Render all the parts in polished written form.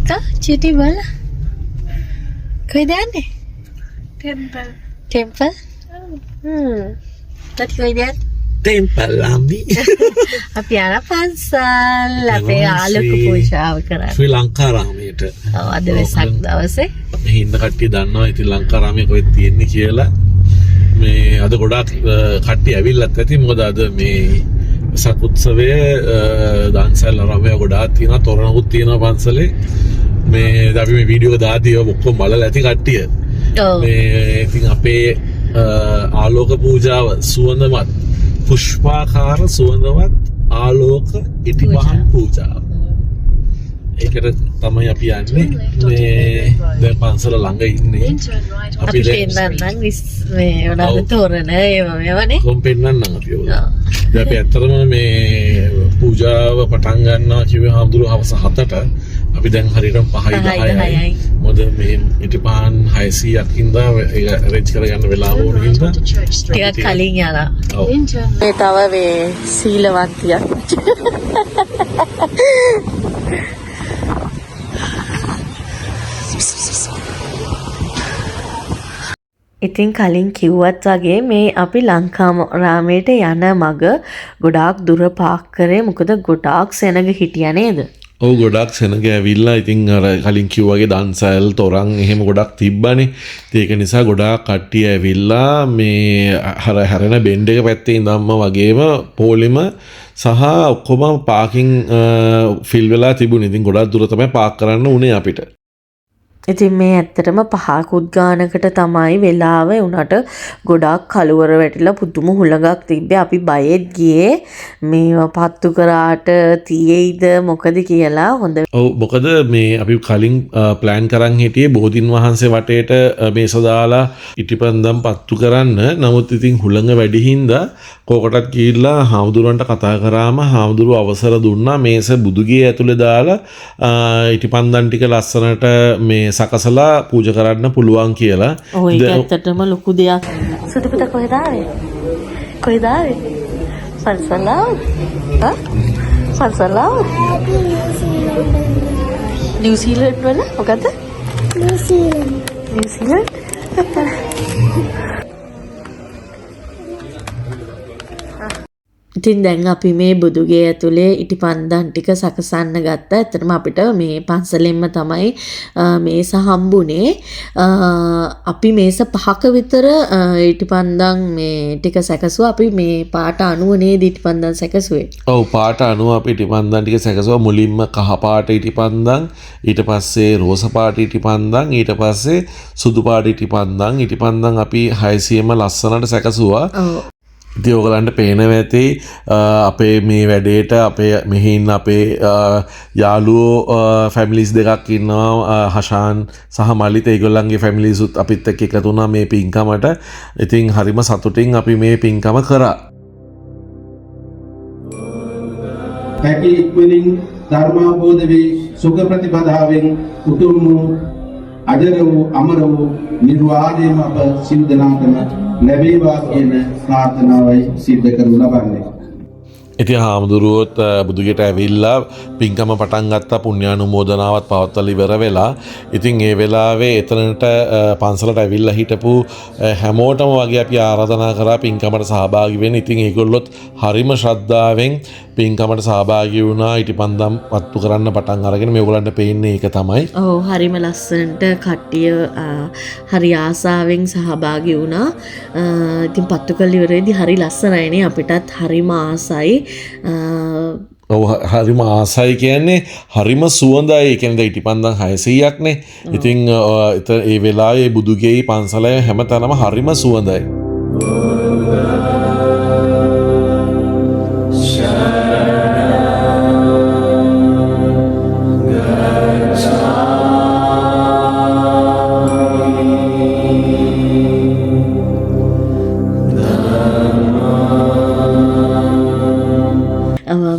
අක්කා චිටි බල කොයිද යන්නේ? ටෙම්පල් තත් කොයිද යන්නේ? ටෙම්පල් අම්මි අපි යන පන්සල් අපේ ආලෝක පූජාව කරන්න ශ්‍රී ලංකාරාමයට. ඔව් අද වෙසක් දවසේ මේ හින්ද කට්ටිය දන්නවා ඉතින් ලංකාරාමයේ කොහෙද තියෙන්නේ කියලා. මේ අද ගොඩාක් කට්ටිය ඇවිල්ලත් ඇති මොකද අද මේ වෙසක් උත්සවය දන්සල් ආරාමය ගොඩාක් තියෙනවා තොරණකුත් තියෙනවා පන්සලේ. මේ අපි මේ වීඩියෝ දාදී ඔක්කොම බලලා ඇති කට්ටිය. මේ ඉතින් අපේ ආලෝක පූජාව සුවඳමත් පුෂ්පාකාර සුවඳවත් ආලෝක ඉටිපහන් පූජාව. ඒකට තමයි අපි යන්නේ. මේ දැන් පන්සල ළඟ ඉන්නේ. අපි පෙන්නන්නම් මේ වඩා තෝරන ඒවනේ. කොම් පෙන්නන්නම් අපි ඔය. දැන් අපි ඇත්තටම මේ පූජාව පටන් ගන්නවා කිව්වේ හාමුදුරුවෝ හවස 7ට. අපි දැන් හරියට 5:10යි. මොකද මේ ඉටිපහන් 600ක් හින්දා රෙජ් කරගන්න වෙලාව ඕන හින්දා ටිකක් කලින් යනවා. මේ තව මේ සීලවන්තියක්. ඉතින් කලින් කිව්වත් වගේ මේ අපි ලංකාරාමයට යන මග ගොඩාක් දුර පාක් කරේ මොකද ගොඩාක් සෙනග හිටියා නේද? ඔව් ගොඩක් සෙනග ඇවිල්ලා ඉතින් අර කලින් කිව්වාගේ දන්සල් තොරන් එහෙම ගොඩක් තිබ්බනේ. ඒක නිසා ගොඩාක් කට්ටිය ඇවිල්ලා මේ හැරෙන බෙන්ඩ් එක පැත්තේ ඉඳන්ම වගේම පොලිම සහ ඔක්කොම පාකින් ෆිල් වෙලා තිබුණේ. ඉතින් ගොඩක් දුර තමයි පාක් කරන්න උනේ අපිට. ඉතින් මේ ඇත්තටම 5කුත් ගානකට තමයි වෙලාව උනට ගොඩාක් කලවර වැටිලා පුදුම හුලඟක් තිබ්බේ. අපි බයෙත් ගියේ මේව පත්තු කරාට තියෙයිද මොකද කියලා. හොඳ ඔව් මොකද මේ අපි කලින් ප්ලෑන් කරන් හිටියේ බෝධින් වහන්සේ වටේට මේස දාලා ඉටිපන්දම් පත්තු කරන්න. නමුත් ඉතින් හුලඟ වැඩි හින්දා කෝකටත් ගිහිල්ලා හාමුදුරුවන්ට කතා කරාම හාමුදුරුවෝ අවසර දුන්නා මේස බුදුගේ ඇතුලේ දාලා ඉටිපන්දම් ටික ලස්සනට මේ සකසලා පූජා කරන්න පුළුවන් කියලා. ඔව් ඒක ඇත්තටම ලොකු දෙයක්. සුදු පුතා කොහෙද ආවේ? කොහෙද ආවේ? පන්සල. පන්සල. නිව්සීලන්ත වල මොකද? නිව්සීලන්ත. ඉතින් දැන් අපි මේ බුදුගේ ඇතුලේ ඉටිපන්දම් ටික සකසන්න ගත්තා. ඇත්තටම අපිට මේ පන්සලෙන්ම තමයි මේස හම්බුනේ. අපි මේස 5ක විතර ඉටිපන්දම් මේ ටික සැකසුවා. අපි මේ පාට අනුව නේද ඉටිපන්දම් සැකසුවේ. ඔව් පාට අනුව අපි ඉටිපන්දම් ටික සැකසුවා. මුලින්ම කහ පාට ඉටිපන්දම්, ඊට පස්සේ රෝස පාට ඉටිපන්දම්, ඊට පස්සේ සුදු පාට ඉටිපන්දම්. ඉටිපන්දම් අපි 600ම ලස්සනට සැකසුවා. ඉතින් ඔයගලන්ට පේනවා ඇති අපේ මේ වැඩේට අපේ මෙහි ඉන්න අපේ යාළුවෝ ෆැමිලිස් දෙකක් ඉන්නවා හෂාන් සහ මලිත. ඒගොල්ලන්ගේ ෆැමිලිස් උත් අපිත් එක්ක එකතු වුණා මේ පින්කමට. ඉතින් හරිම සතුටින් අපි මේ පින්කම කරා. හැකි ඉක්මනින් ධර්මාවබෝධ වේ සුඛ ප්‍රතිපදාවෙන් උතුම් අජර වූ අමර වූ නිර්වාණයම අප සිල් දනාතම ලැබේවා කියන ප්‍රාර්ථනාවයි සිද්ධ කරනු ලබන්නේ. ඉතින් හාමුදුරුවෝත් බුදුගෙට ඇවිල්ලා පින්කම පටන් ගත්තා. පුණ්‍යානුමෝදනාවත් පවත්වලා ඉවර වෙලා. ඉතින් ඒ වෙලාවේ එතනට පන්සලට ඇවිල්ලා හිටපු හැමෝටම වගේ අපි ආරාධනා කරා පින්කමට සහභාගී වෙන්න. ඉතින් ඒගොල්ලොත් හරිම ශ්‍රද්ධාවෙන් පින්කමට සහභාගී වුණා. ඉටිපන්දම් පත්තු කරන්න පටන් අරගෙන මේගොල්ලන්ට පේන්නේ ඒක තමයි. ඔව් හරිම ලස්සනට කට්ටිය හරි ආසාවෙන් සහභාගී වුණා. ඉතින් පත්තු කළ ඉවරෙදී හරි ලස්සනයිනේ. අපිටත් හරිම ආසයි. ඔව් හරිම ආසයි කියන්නේ හරිම සුවඳයි. ඒ කියන්නේ ඉටිපන්දම් 600ක්නේ. ඉතින් ඒ වෙලාවේ බුදුගේ පන්සල හැමතැනම හරිම සුවඳයි.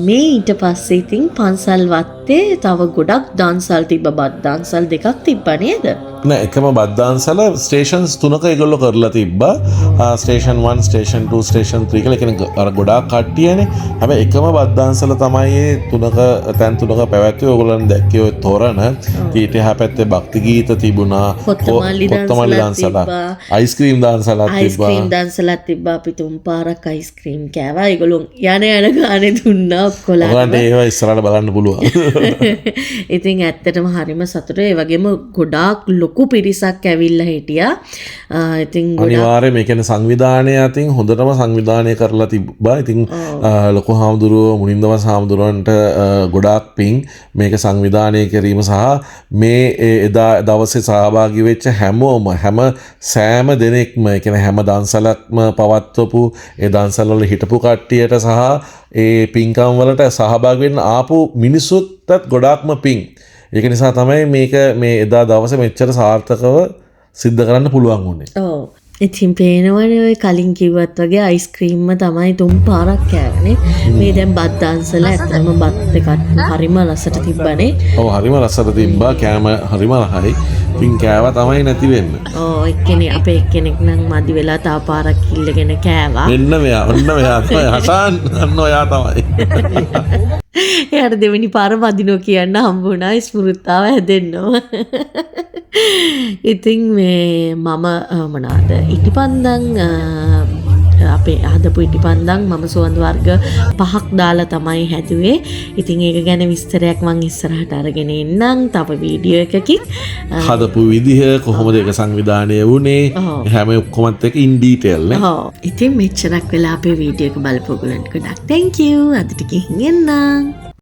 මේ ඊට පස්සේ ඉතින් පන්සල් වත්තේ තව ගොඩක් දන්සල් තිබ්බ. බත් දන්සල් 2ක් තිබ්බා නේද? නෑ එකම බද්ධාන්සල ස්ටේෂන්ස් 3ක ඒගොල්ලෝ කරලා තිබ්බා. ස්ටේෂන් 1, ස්ටේෂන් 2, ස්ටේෂන් 3 කියලා කියන්නේ අර ගොඩාක් කට්ටියනේ. හැබැයි එකම බද්ධාන්සල තමයි ඒ 3ක තැන් 3ක පැවැත්වුවේ. ඕගොල්ලන් දැක්කේ ඔය තොරණ. ඊට එහා පැත්තේ භක්ති ගීත තිබුණා. කොත්තමල්ලි දන්සලක්. අයිස්ක්‍රීම් දන්සලක් තිබ්බා. අයිස්ක්‍රීම් දන්සලක් තිබ්බා. අපි තුන් පාරක් අයිස්ක්‍රීම් කෑවා. ඒගොල්ලෝ යන ගානේ දුන්නා ඔක්කොලා. ඔයාලට ඒවා ඉස්සරහට බලන්න පුළුවන්. ඉතින් ඇත්තටම හරිම සතුටුයි. ඒ වගේම ගොඩාක් ලොකු පිරිසක් ඇවිල්ලා හිටියා. ඉතින් අනිවාර්යයෙන් මේ කියන්නේ සංවිධානය අතින් හොඳටම සංවිධානය කරලා තිබ්බා. ඉතින් ලොකු හාමුදුරුවෝ මුනින්දවස් හාමුදුරුවන්ට ගොඩාක් පිං මේක සංවිධානය කිරීම සහ මේ එදා දවසේ සහභාගී වෙච්ච හැම සෑම දෙනෙක්ම ඒ කියන්නේ හැම දන්සලක්ම පවත්වපු ඒ දන්සල් වල හිටපු කට්ටියට සහ ඒ පින්කම් වලට සහභාගී වෙන්න ආපු මිනිස්සුන්ටත් ගොඩාක්ම පිං. ඒක නිසා තමයි මේක මේ එදා දවසේ මෙච්චර සාර්ථකව සිද්ධ කරන්න පුළුවන් වුණේ. ඔව්. ඉතින් පේනවනේ ඔය කලින් කිව්වත් වගේ අයිස්ක්‍රීම්ම තමයි 3 පාරක් කෑවනේ. මේ දැන් බත් දන්සල ඇත්තම බත් එකක් හරිම රසට තිබ්බනේ. ඔව් හරිම රසට තිබ්බා. කෑම හරිම රහයි. ඉතින් කෑවා තමයි නැති වෙන්න. ඔව් එක්කෙනෙක් අපේ එක්කෙනෙක් නම් මදි වෙලා තව පාරක් ඉල්ලගෙන කෑවා. මෙන්න මෙයා තමයි හසන් අන්න ඔයා තමයි. එයාට දෙවෙනි පාර වදිනෝ කියන්න හම්බුණා ස්මෘතාව හැදෙන්නව. ඉතින් මේ මම මොනවාද ඉටිපන්දන් අපේ හදපු ඉටිපන්දන් මම සුවඳ වර්ග 5ක් දාලා තමයි හැදුවේ. ඉතින් ඒක ගැන විස්තරයක් මම ඉස්සරහට අරගෙන එන්නම් තව වීඩියෝ එකකින්. හදපු විදිහ කොහොමද ඒක සංවිධානය වුණේ හැම ඔක්කොමත් එක ඉන් ඩීටේල් නේ. ඔව්. ඉතින් මෙච්චරක් වෙලා අපේ වීඩියෝ එක බලපු ඔයගලන්ට ගොඩක් thank you. අදට ගිහින් එන්නම්.